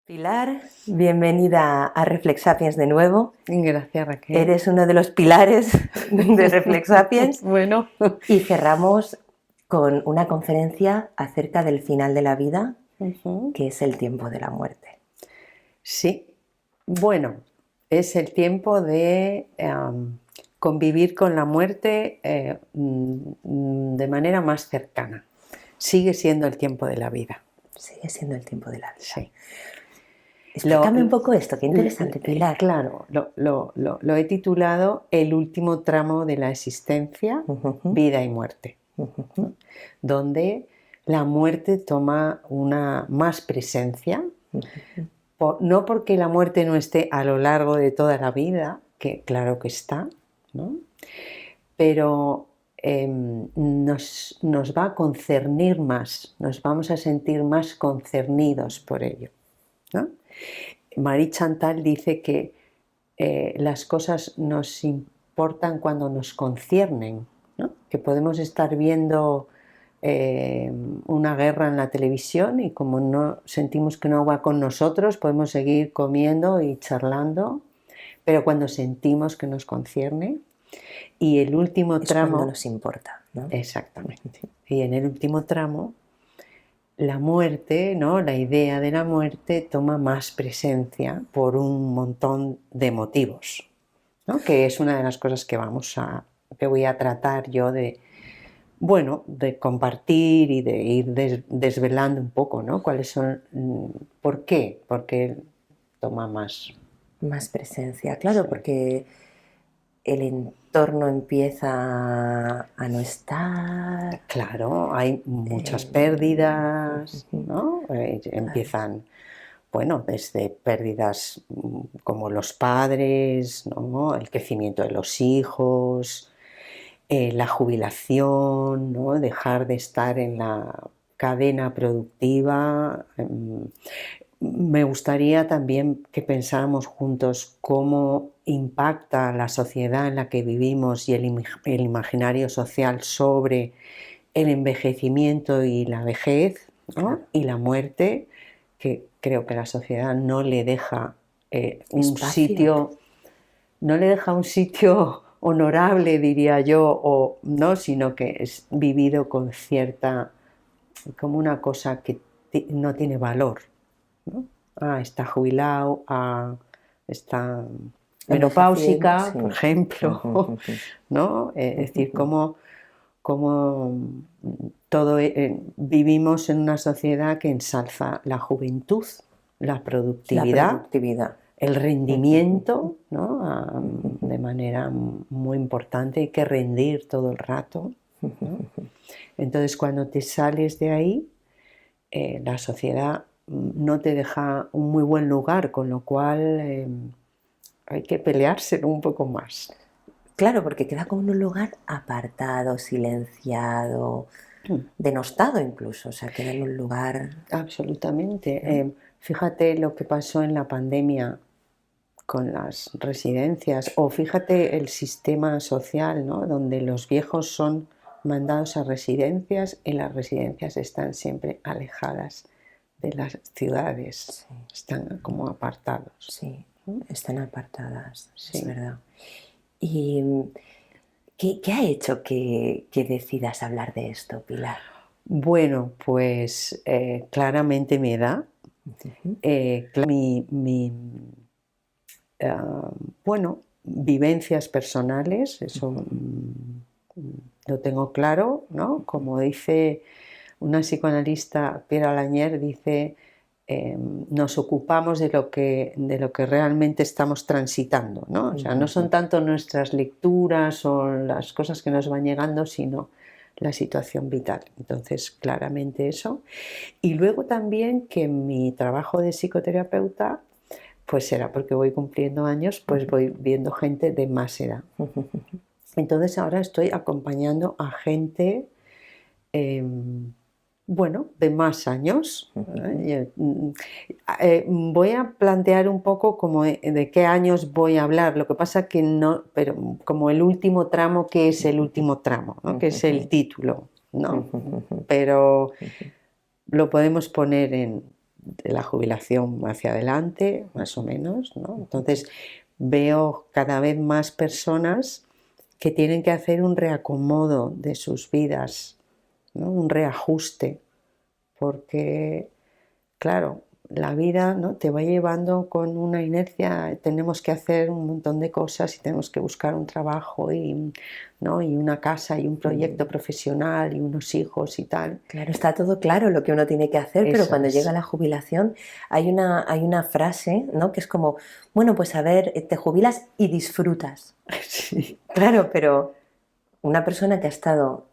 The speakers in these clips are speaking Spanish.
Pilar, bienvenida a Reflexapiens de nuevo. Gracias, Raquel. Eres uno de los pilares de Reflexapiens. Bueno. Y cerramos con una conferencia acerca del final de la vida, que es el tiempo de la muerte. Sí, bueno, es el tiempo de convivir con la muerte de manera más cercana. Sigue siendo el tiempo de la vida. Sigue siendo el tiempo de la vida. Sí. Explícame un poco esto, qué interesante, Pilar. Claro, lo he titulado El último tramo de la existencia, vida y muerte, donde la muerte toma una más presencia, no porque la muerte no esté a lo largo de toda la vida, que claro que está, ¿no? Pero nos va a concernir más, nos vamos a sentir más concernidos por ello, ¿no? Marie Chantal dice que las cosas nos importan cuando nos conciernen, ¿no? Que podemos estar viendo una guerra en la televisión y como no sentimos que no va con nosotros, podemos seguir comiendo y charlando, pero cuando sentimos que nos concierne, y el último tramo... cuando nos importa, ¿no? Exactamente. Y en el último tramo, la muerte, ¿no? La idea de la muerte toma más presencia por un montón de motivos, ¿no? Que es una de las cosas que voy a tratar yo de compartir y de ir desvelando un poco, ¿no? ¿Cuáles son? ¿Por qué? Porque toma más presencia, claro, sí. Porque el entorno empieza a no estar. Claro, hay muchas pérdidas, ¿no? Empiezan, bueno, desde pérdidas como los padres, ¿no? El crecimiento de los hijos, la jubilación, ¿no? Dejar de estar en la cadena productiva. Me gustaría también que pensáramos juntos cómo impacta la sociedad en la que vivimos y el imaginario social sobre el envejecimiento y la vejez, ¿no? Claro. Y la muerte, que creo que la sociedad no le deja un sitio honorable, diría yo, ¿no? Sino que es vivido con como una cosa que no tiene valor, ¿no? Está jubilado, está menopáusica, sí. Por ejemplo, ¿no? Es decir, cómo vivimos en una sociedad que ensalza la juventud, la productividad, el rendimiento, ¿no? De manera muy importante, hay que rendir todo el rato, ¿no? Entonces, cuando te sales de ahí, la sociedad no te deja un muy buen lugar, con lo cual hay que peleárselo un poco más. Claro, porque queda como en un lugar apartado, silenciado, denostado incluso, o sea, queda en un lugar... Absolutamente. Fíjate lo que pasó en la pandemia con las residencias, o fíjate el sistema social, ¿no? Donde los viejos son mandados a residencias y las residencias están siempre alejadas de las ciudades, sí. Están como apartados. Sí, están apartadas, sí. Es verdad. ¿Y qué ha hecho que decidas hablar de esto, Pilar? Bueno, pues claramente mi edad, vivencias personales, eso lo tengo claro, ¿no? Como dice una psicoanalista, Pierre Lanier, dice, nos ocupamos de lo que realmente estamos transitando, ¿no? O sea, no son tanto nuestras lecturas o las cosas que nos van llegando, sino la situación vital. Entonces, claramente eso. Y luego también que mi trabajo de psicoterapeuta, pues será porque voy cumpliendo años, pues voy viendo gente de más edad. Entonces ahora estoy acompañando a gente, de más años. Voy a plantear un poco como de qué años voy a hablar, lo que pasa que no, pero como el último tramo, ¿qué es el último tramo? ¿No? Que es el título, ¿no? Pero lo podemos poner en de la jubilación hacia adelante, más o menos, ¿no? Entonces veo cada vez más personas que tienen que hacer un reacomodo de sus vidas, ¿no? Un reajuste, porque, claro, la vida, ¿no?, te va llevando con una inercia, tenemos que hacer un montón de cosas y tenemos que buscar un trabajo y, ¿no?, y una casa y un proyecto profesional y unos hijos y tal. Claro, está todo claro lo que uno tiene que hacer, pero Eso cuando es. llega la jubilación hay una frase, ¿no?, que es como, bueno, pues a ver, te jubilas y disfrutas. Sí. Claro, pero una persona que ha estado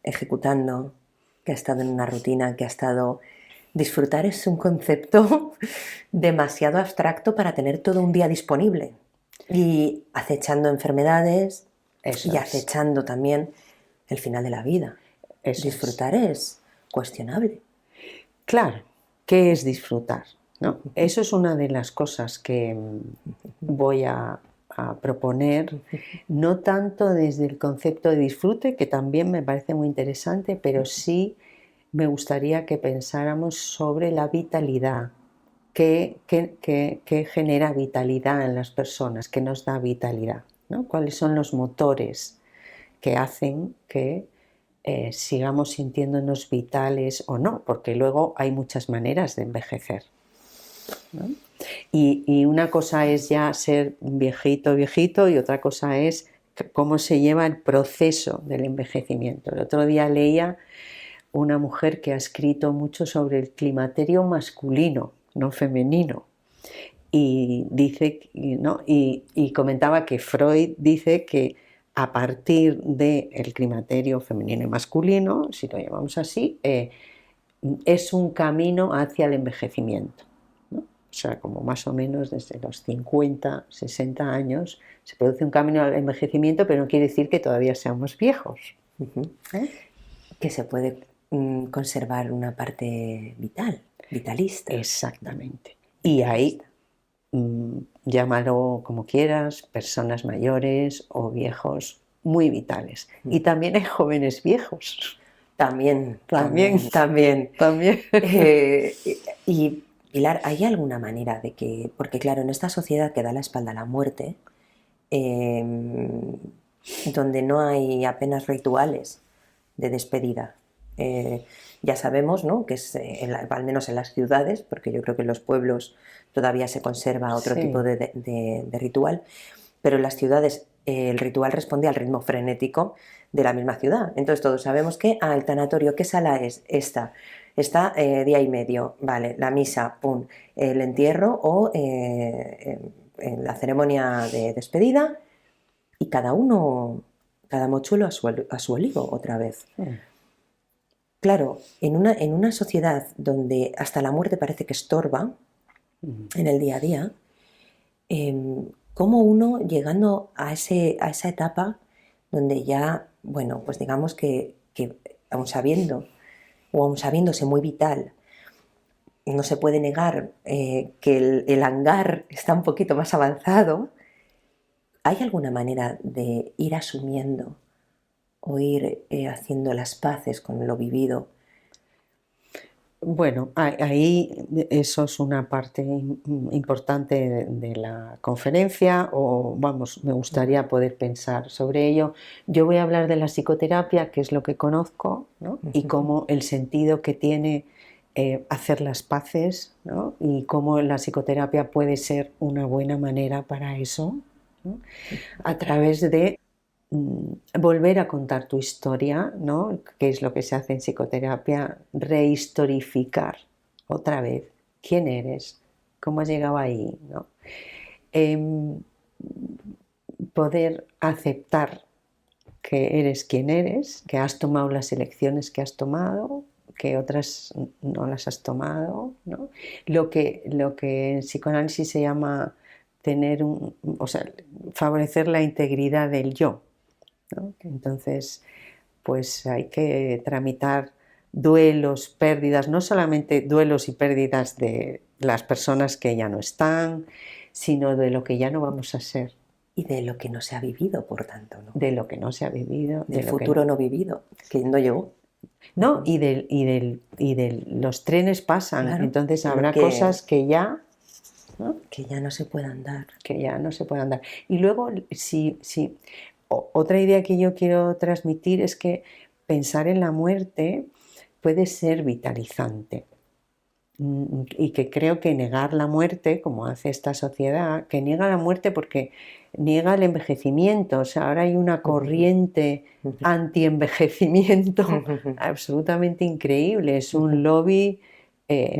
ejecutando, que ha estado en una rutina, que ha estado... Disfrutar es un concepto demasiado abstracto para tener todo un día disponible y acechando enfermedades Eso y es. acechando también el final de la vida. Eso es. Disfrutar es cuestionable. Claro, ¿qué es disfrutar?, ¿no? Eso es una de las cosas que voy a proponer, no tanto desde el concepto de disfrute, que también me parece muy interesante, pero sí me gustaría que pensáramos sobre la vitalidad, qué genera vitalidad en las personas, qué nos da vitalidad, ¿no? ¿Cuáles son los motores que hacen que sigamos sintiéndonos vitales o no? Porque luego hay muchas maneras de envejecer, ¿no? Y una cosa es ya ser viejito y otra cosa es cómo se lleva el proceso del envejecimiento. El otro día leía una mujer que ha escrito mucho sobre el climaterio masculino, no femenino, y dice, ¿no?, y comentaba que Freud dice que a partir del climaterio femenino y masculino, si lo llamamos así, es un camino hacia el envejecimiento, ¿no? O sea, como más o menos desde los 50, 60 años se produce un camino al envejecimiento, pero no quiere decir que todavía seamos viejos. Que se puede conservar una parte vital, vitalista. Exactamente. Y ahí, llámalo como quieras, personas mayores o viejos muy vitales. Y también hay jóvenes viejos. También. Y Pilar, ¿hay alguna manera de que, porque claro, en esta sociedad que da la espalda a la muerte, donde no hay apenas rituales de despedida, ya sabemos, ¿no?, que es al menos en las ciudades, porque yo creo que en los pueblos todavía se conserva otro tipo de ritual, pero en las ciudades el ritual responde al ritmo frenético de la misma ciudad. Entonces todos sabemos que el tanatorio, ¿qué sala es? Esta. Está día y medio, vale, la misa, pum, el entierro o la ceremonia de despedida y cada mochuelo a su olivo otra vez. Claro, en una sociedad donde hasta la muerte parece que estorba en el día a día, ¿cómo uno, llegando a esa etapa donde ya, bueno, pues digamos que aun sabiéndose muy vital, no se puede negar que el hangar está un poquito más avanzado, ¿hay alguna manera de ir asumiendo o ir haciendo las paces con lo vivido? Bueno, ahí eso es una parte importante de la conferencia, o vamos, me gustaría poder pensar sobre ello. Yo voy a hablar de la psicoterapia, que es lo que conozco, ¿no?, y cómo el sentido que tiene hacer las paces, ¿no?, y cómo la psicoterapia puede ser una buena manera para eso, ¿no?, a través de volver a contar tu historia, ¿no?, que es lo que se hace en psicoterapia, rehistorificar otra vez quién eres, cómo has llegado ahí, ¿no? Poder aceptar que eres quien eres, que has tomado las elecciones que has tomado, que otras no las has tomado, ¿no? Lo que en psicoanálisis se llama favorecer la integridad del yo, ¿no? Entonces, pues hay que tramitar duelos, pérdidas, no solamente duelos y pérdidas de las personas que ya no están, sino de lo que ya no vamos a ser. Y de lo que no se ha vivido, por tanto, ¿no? De lo que no se ha vivido. Del futuro no vivido, que no llegó. No, los trenes pasan, Claro, entonces lo habrá cosas que ya, ¿no? que ya no se puedan dar. Que ya no se puedan dar. Y luego, otra idea que yo quiero transmitir es que pensar en la muerte puede ser vitalizante. Y que creo que negar la muerte, como hace esta sociedad, que niega la muerte porque niega el envejecimiento. O sea, ahora hay una corriente anti-envejecimiento absolutamente increíble. Es un lobby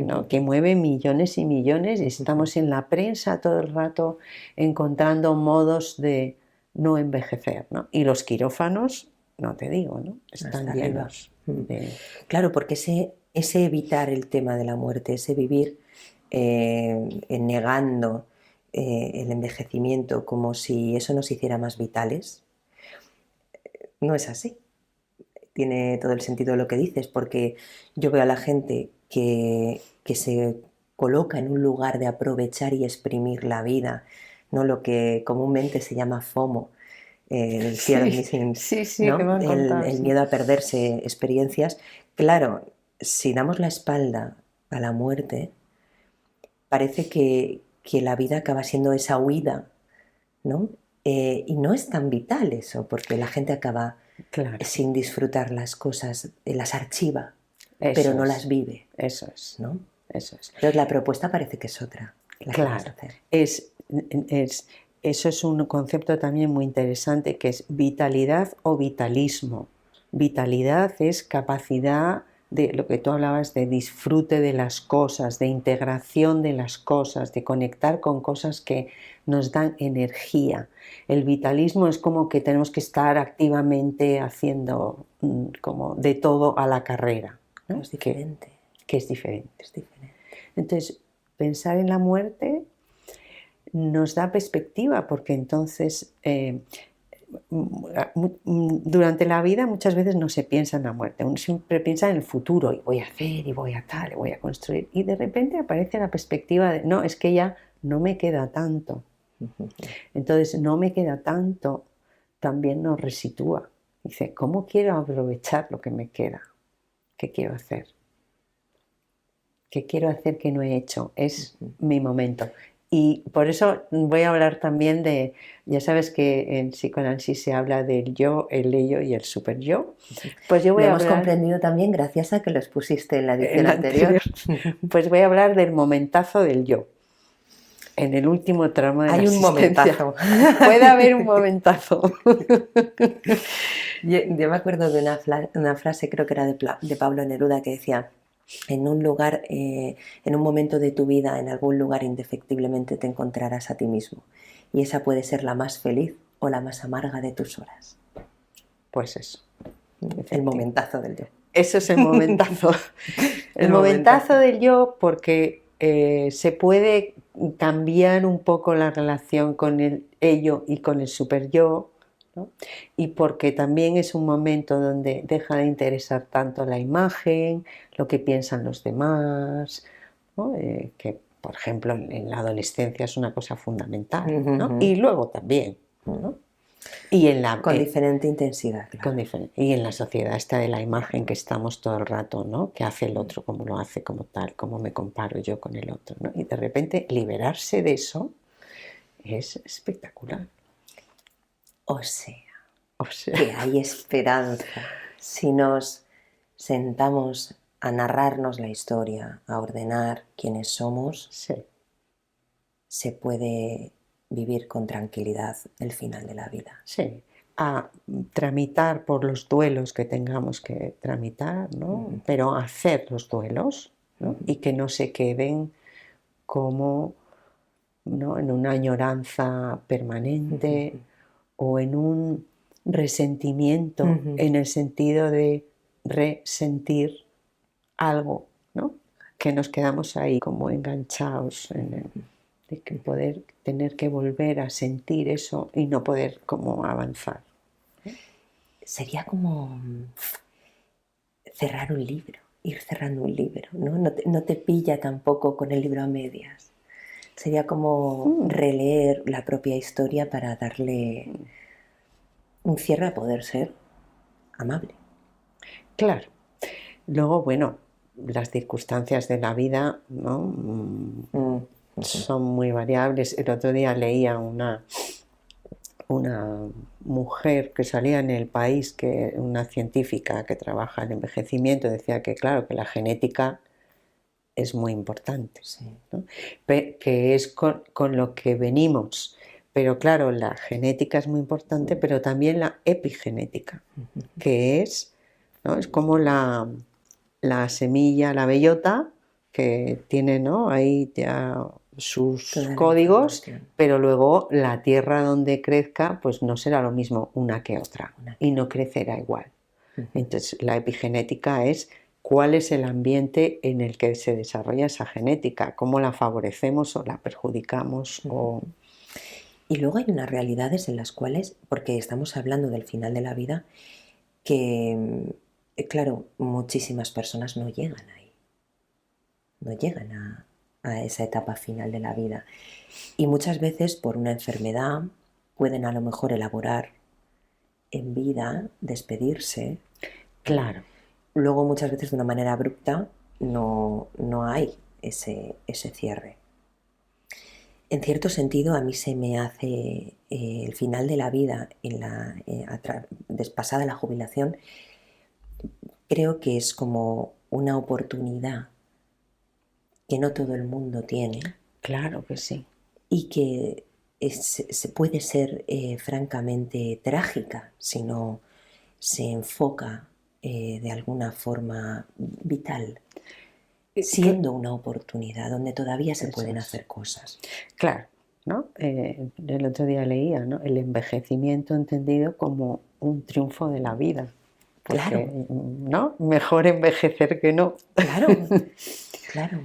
¿no? que mueve millones y millones, y estamos en la prensa todo el rato encontrando modos de no envejecer, ¿no? Y los quirófanos, no te digo, ¿no? Están llenos de... Claro, porque ese evitar el tema de la muerte, ese vivir negando el envejecimiento como si eso nos hiciera más vitales, no es así. Tiene todo el sentido lo que dices, porque yo veo a la gente que se coloca en un lugar de aprovechar y exprimir la vida, ¿no? Lo que comúnmente se llama FOMO, el fear of missing, Sí, que ¿no? me han contado, El sí. miedo a perderse experiencias. Claro, si damos la espalda a la muerte, parece que la vida acaba siendo esa huida, ¿no? Y no es tan vital eso, porque la gente acaba Claro, sin disfrutar las cosas, las archiva, pero eso no es, las vive, eso es, ¿no? eso es. Entonces la propuesta parece que es otra, la que vas a Claro, hacer. eso es un concepto también muy interesante, que es vitalidad o vitalismo. Vitalidad es capacidad de lo que tú hablabas, de disfrute de las cosas, de integración de las cosas, de conectar con cosas que nos dan energía. El vitalismo es como que tenemos que estar activamente haciendo como de todo a la carrera, ¿no? Es diferente. Que es diferente. Es diferente. Entonces, pensar en la muerte nos da perspectiva, porque entonces durante la vida muchas veces no se piensa en la muerte, uno siempre piensa en el futuro, y voy a hacer, y voy a tal, y voy a construir, y de repente aparece la perspectiva de, no, es que ya no me queda tanto. Entonces, no me queda tanto también nos resitúa. Dice, ¿cómo quiero aprovechar lo que me queda? ¿Qué quiero hacer? ¿Qué quiero hacer que no he hecho? Es mi momento. Y por eso voy a hablar también de, ya sabes que en psicoanálisis se habla del yo, el ello y el super yo. Pues yo voy Lo a hemos hablar comprendido también gracias a que los pusiste en la en edición la anterior. Pues voy a hablar del momentazo del yo. En el último tramo de la Hay un existencia. momentazo. Puede haber un momentazo. Yo me acuerdo de una frase, creo que era de Pablo Neruda, que decía, en un lugar, en un momento de tu vida, en algún lugar indefectiblemente te encontrarás a ti mismo. Y esa puede ser la más feliz o la más amarga de tus horas. Pues eso. El momentazo del yo. Eso es el momentazo. El momentazo del yo, porque se puede cambiar un poco la relación con el ello y con el super yo, ¿no? Y porque también es un momento donde deja de interesar tanto la imagen, lo que piensan los demás, ¿no? Que por ejemplo en la adolescencia es una cosa fundamental, ¿no? Y luego también, ¿no? Y en la, con diferente intensidad, claro. y en la sociedad esta de la imagen que estamos todo el rato, ¿no? ¿Qué hace el otro? ¿Cómo lo hace? ¿Cómo tal? ¿Cómo me comparo yo con el otro? ¿no? Y de repente liberarse de eso es espectacular. O sea, O sea, que hay esperanza. Si nos sentamos a narrarnos la historia, a ordenar quiénes somos, sí, se puede vivir con tranquilidad el final de la vida. sí. A tramitar por los duelos que tengamos que tramitar, ¿no? Pero hacer los duelos, ¿no? Y que no se queden como, ¿no? En una añoranza permanente o en un resentimiento en el sentido de resentir algo, ¿no? Que nos quedamos ahí como enganchados de que poder tener que volver a sentir eso y no poder como avanzar. Sería como cerrar un libro, ir cerrando un libro, ¿no? No te pilla tampoco con el libro a medias. Sería como releer la propia historia para darle un cierre a poder ser amable. Claro. Luego, bueno, las circunstancias de la vida, ¿no? Son muy variables. El otro día leía una mujer que salía en El País, una científica que trabaja en envejecimiento, decía que claro, que la genética es muy importante, Sí. ¿no? Que es con lo que venimos. Pero claro, la genética es muy importante, pero también la epigenética, que es, ¿no? Es como la semilla, la bellota, que tiene, ¿no? Ahí ya sus códigos, pero luego la tierra donde crezca, pues no será lo mismo una que otra y no crecerá igual. Entonces, la epigenética es cuál es el ambiente en el que se desarrolla esa genética, cómo la favorecemos o la perjudicamos. Y luego hay unas realidades en las cuales, porque estamos hablando del final de la vida, que, claro, muchísimas personas no llegan ahí, no llegan a esa etapa final de la vida. Y muchas veces por una enfermedad pueden a lo mejor elaborar en vida, despedirse. Claro. Luego muchas veces de una manera abrupta no hay ese cierre. En cierto sentido, a mí se me hace el final de la vida, pasada la jubilación, creo que es como una oportunidad que no todo el mundo tiene. Claro que sí. Y que se puede ser francamente trágica si no se enfoca de alguna forma vital, siendo una oportunidad donde todavía se pueden hacer cosas. Claro, ¿no? El otro día leía, ¿no? El envejecimiento entendido como un triunfo de la vida. Porque, claro. ¿no? Mejor envejecer que no. Claro, claro.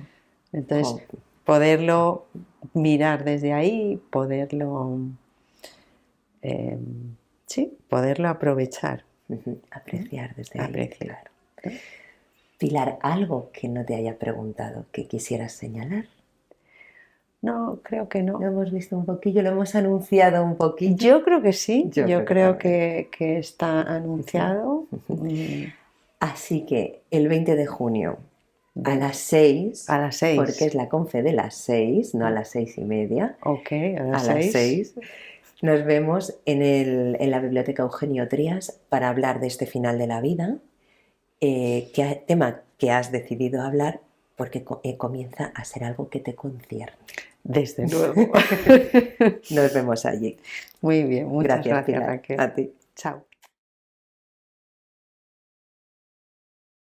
Entonces, poderlo mirar desde ahí, poderlo, sí, poderlo aprovechar. Apreciar desde ahí, claro. Pilar, ¿algo que no te haya preguntado que quisieras señalar? No, creo que no. Lo hemos visto un poquillo, lo hemos anunciado un poquillo. Yo creo que sí, yo creo que está anunciado. Así que el 20 de junio a las 6, a las 6, porque es la confe de las 6, no a las 6:30. Ok, a las 6. Nos vemos en la Biblioteca Eugenio Trías para hablar de este final de la vida, tema que has decidido hablar porque comienza a ser algo que te concierne. Desde luego. Nos vemos allí. Muy bien, muchas gracias Pilar. Raquel. A ti. Chao.